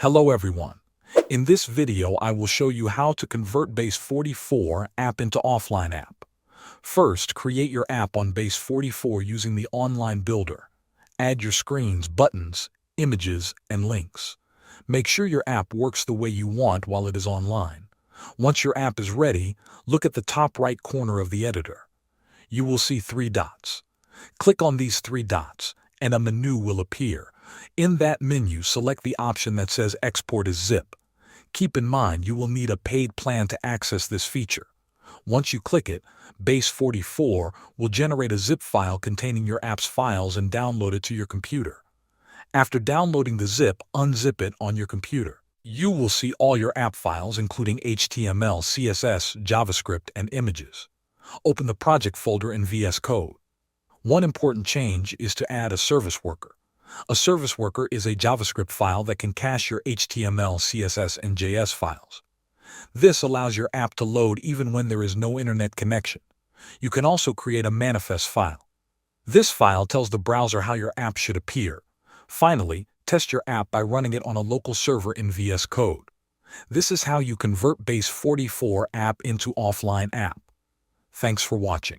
Hello everyone. In this video I will show you how to convert Base44 app into offline app. First, create your app on Base44 using the online builder. Add your screens, buttons, images, and links. Make sure your app works the way you want while it is online. Once your app is ready, look at the top right corner of the editor. You will see 3 dots. Click on these 3 dots, and a menu will appear. In that menu, select the option that says Export as Zip. Keep in mind you will need a paid plan to access this feature. Once you click it, Base44 will generate a zip file containing your app's files and download it to your computer. After downloading the zip, unzip it on your computer. You will see all your app files including HTML, CSS, JavaScript, and images. Open the project folder in VS Code. One important change is to add a service worker. A service worker is a JavaScript file that can cache your HTML, CSS, and JS files. This allows your app to load even when there is no internet connection. You can also create a manifest file. This file tells the browser how your app should appear. Finally, test your app by running it on a local server in VS Code. This is how you convert Base44 app into offline app. Thanks for watching.